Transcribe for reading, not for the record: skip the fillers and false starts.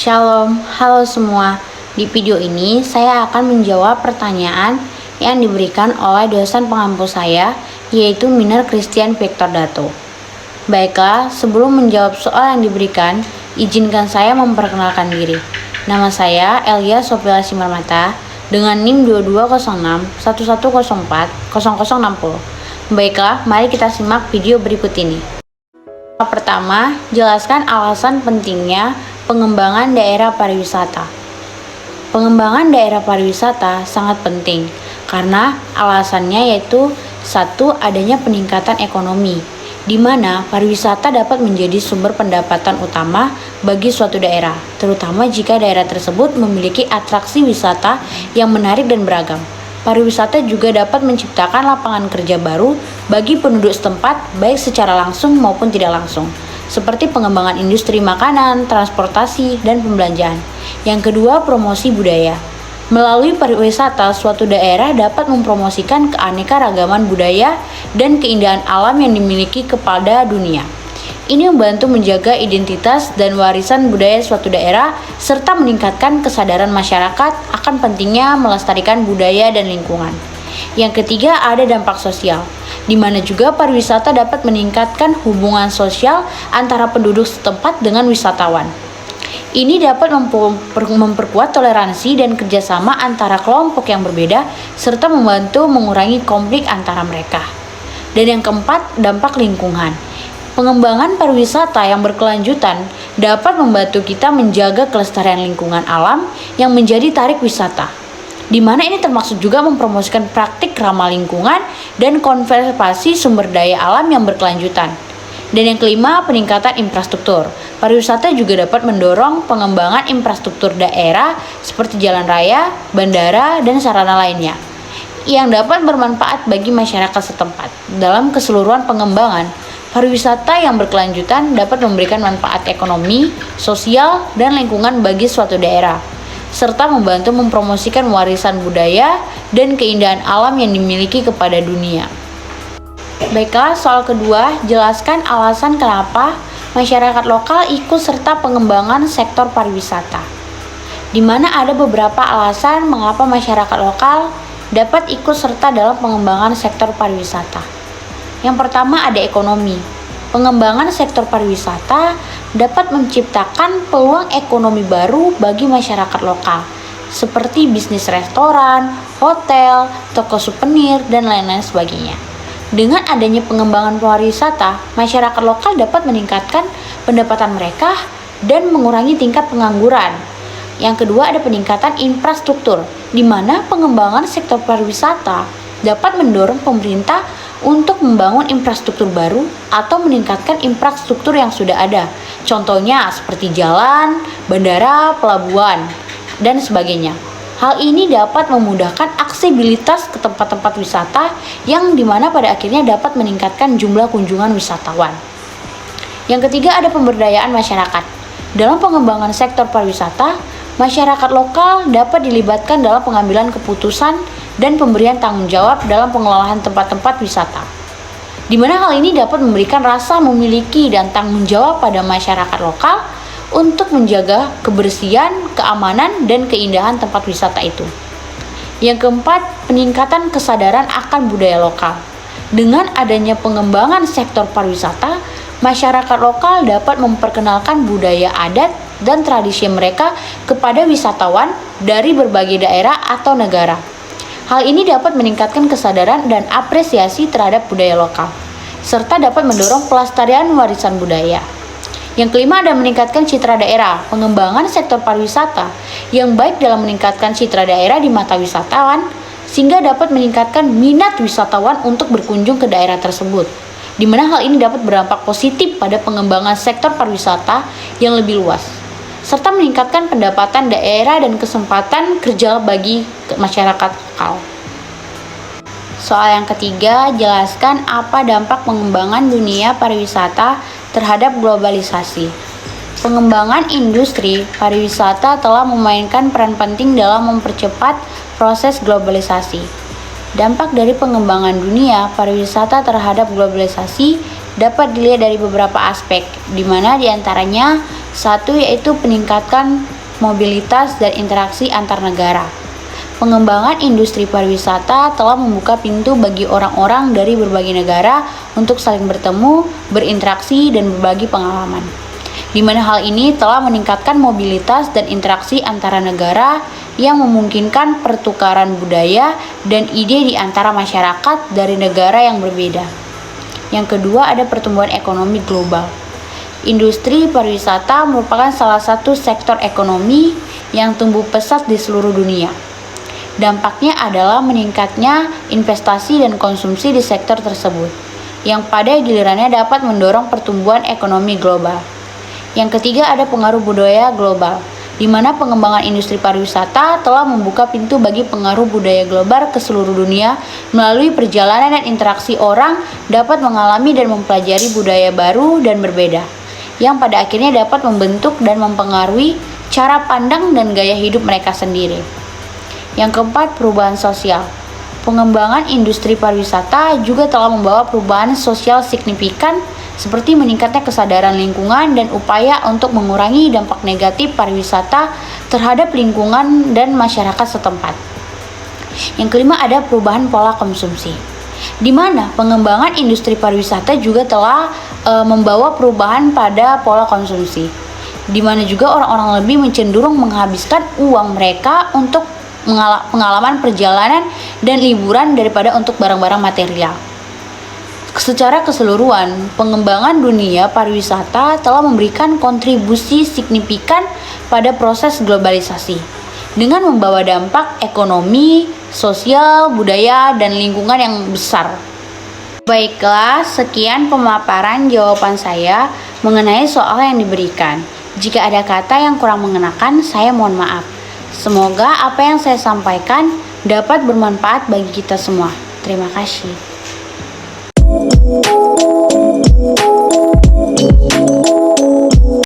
Shalom, halo semua. Di video ini saya akan menjawab pertanyaan yang diberikan oleh dosen pengampu saya, yaitu Miner Christian Victor Dato. Baiklah, sebelum menjawab soal yang diberikan, izinkan saya memperkenalkan diri. Nama saya Elia Sofila Simarmata dengan NIM 2206 1104 0060. Baiklah, mari kita simak video berikut ini. Pertama, jelaskan alasan pentingnya pengembangan daerah pariwisata. Pengembangan daerah pariwisata sangat penting karena alasannya yaitu satu, adanya peningkatan ekonomi, di mana pariwisata dapat menjadi sumber pendapatan utama bagi suatu daerah, terutama jika daerah tersebut memiliki atraksi wisata yang menarik dan beragam. Pariwisata juga dapat menciptakan lapangan kerja baru bagi penduduk setempat, baik secara langsung maupun tidak langsung, seperti pengembangan industri makanan, transportasi, dan pembelanjaan. Yang kedua, promosi budaya. Melalui pariwisata, suatu daerah dapat mempromosikan keanekaragaman budaya dan keindahan alam yang dimiliki kepada dunia. Ini membantu menjaga identitas dan warisan budaya suatu daerah, serta meningkatkan kesadaran masyarakat akan pentingnya melestarikan budaya dan lingkungan. Yang ketiga, ada dampak sosial, di mana juga pariwisata dapat meningkatkan hubungan sosial antara penduduk setempat dengan wisatawan. Ini dapat memperkuat toleransi dan kerjasama antara kelompok yang berbeda, serta membantu mengurangi konflik antara mereka. Dan yang keempat, dampak lingkungan. Pengembangan pariwisata yang berkelanjutan dapat membantu kita menjaga kelestarian lingkungan alam yang menjadi tarik wisata, di mana ini termasuk juga mempromosikan praktik ramah lingkungan dan konservasi sumber daya alam yang berkelanjutan. Dan yang kelima, peningkatan infrastruktur. Pariwisata juga dapat mendorong pengembangan infrastruktur daerah seperti jalan raya, bandara, dan sarana lainnya, yang dapat bermanfaat bagi masyarakat setempat. Dalam keseluruhan pengembangan, pariwisata yang berkelanjutan dapat memberikan manfaat ekonomi, sosial, dan lingkungan bagi suatu daerah, serta membantu mempromosikan warisan budaya dan keindahan alam yang dimiliki kepada dunia. Baiklah, soal kedua, jelaskan alasan kenapa masyarakat lokal ikut serta pengembangan sektor pariwisata. Di mana ada beberapa alasan mengapa masyarakat lokal dapat ikut serta dalam pengembangan sektor pariwisata. Yang pertama, ada ekonomi. Pengembangan sektor pariwisata dapat menciptakan peluang ekonomi baru bagi masyarakat lokal, seperti bisnis restoran, hotel, toko souvenir, dan lain-lain sebagainya. Dengan adanya pengembangan pariwisata, masyarakat lokal dapat meningkatkan pendapatan mereka dan mengurangi tingkat pengangguran. Yang kedua, ada peningkatan infrastruktur, di mana pengembangan sektor pariwisata dapat mendorong pemerintah untuk membangun infrastruktur baru atau meningkatkan infrastruktur yang sudah ada. Contohnya seperti jalan, bandara, pelabuhan, dan sebagainya. Hal ini dapat memudahkan aksesibilitas ke tempat-tempat wisata yang dimana pada akhirnya dapat meningkatkan jumlah kunjungan wisatawan. Yang ketiga, ada pemberdayaan masyarakat. Dalam pengembangan sektor pariwisata, masyarakat lokal dapat dilibatkan dalam pengambilan keputusan dan pemberian tanggung jawab dalam pengelolaan tempat-tempat wisata, di mana hal ini dapat memberikan rasa memiliki dan tanggung jawab pada masyarakat lokal untuk menjaga kebersihan, keamanan, dan keindahan tempat wisata itu. Yang keempat, peningkatan kesadaran akan budaya lokal. Dengan adanya pengembangan sektor pariwisata, masyarakat lokal dapat memperkenalkan budaya adat dan tradisi mereka kepada wisatawan dari berbagai daerah atau negara. Hal ini dapat meningkatkan kesadaran dan apresiasi terhadap budaya lokal, serta dapat mendorong pelestarian warisan budaya. Yang kelima, ada meningkatkan citra daerah. Pengembangan sektor pariwisata yang baik dalam meningkatkan citra daerah di mata wisatawan, sehingga dapat meningkatkan minat wisatawan untuk berkunjung ke daerah tersebut, di mana hal ini dapat berdampak positif pada pengembangan sektor pariwisata yang lebih luas, serta meningkatkan pendapatan daerah dan kesempatan kerja bagi masyarakat lokal. Soal yang ketiga, jelaskan apa dampak pengembangan dunia pariwisata terhadap globalisasi. Pengembangan industri pariwisata telah memainkan peran penting dalam mempercepat proses globalisasi. Dampak dari pengembangan dunia pariwisata terhadap globalisasi dapat dilihat dari beberapa aspek, di mana diantaranya satu yaitu peningkatan mobilitas, dan interaksi antar negara. Pengembangan industri pariwisata telah membuka pintu bagi orang-orang dari berbagai negara untuk saling bertemu, berinteraksi, dan berbagi pengalaman. Di mana hal ini telah meningkatkan mobilitas dan interaksi antara negara yang memungkinkan pertukaran budaya dan ide di antara masyarakat dari negara yang berbeda. Yang kedua, ada pertumbuhan ekonomi global. Industri pariwisata merupakan salah satu sektor ekonomi yang tumbuh pesat di seluruh dunia. Dampaknya adalah meningkatnya investasi dan konsumsi di sektor tersebut, yang pada gilirannya dapat mendorong pertumbuhan ekonomi global. Yang ketiga, ada pengaruh budaya global, di mana pengembangan industri pariwisata telah membuka pintu bagi pengaruh budaya global ke seluruh dunia melalui perjalanan dan interaksi orang dapat mengalami dan mempelajari budaya baru dan berbeda, yang pada akhirnya dapat membentuk dan mempengaruhi cara pandang dan gaya hidup mereka sendiri. Yang keempat, perubahan sosial. Pengembangan industri pariwisata juga telah membawa perubahan sosial signifikan seperti meningkatnya kesadaran lingkungan dan upaya untuk mengurangi dampak negatif pariwisata terhadap lingkungan dan masyarakat setempat. Yang kelima, ada perubahan pola konsumsi, di mana pengembangan industri pariwisata juga telah membawa perubahan pada pola konsumsi, di mana juga orang-orang lebih cenderung menghabiskan uang mereka untuk pengalaman perjalanan dan liburan daripada untuk barang-barang material. Secara keseluruhan, pengembangan dunia pariwisata telah memberikan kontribusi signifikan pada proses globalisasi dengan membawa dampak ekonomi, sosial, budaya, dan lingkungan yang besar. Baiklah, sekian pemaparan jawaban saya mengenai soal yang diberikan. Jika ada kata yang kurang mengenakan, saya mohon maaf. Semoga apa yang saya sampaikan dapat bermanfaat bagi kita semua. Terima kasih.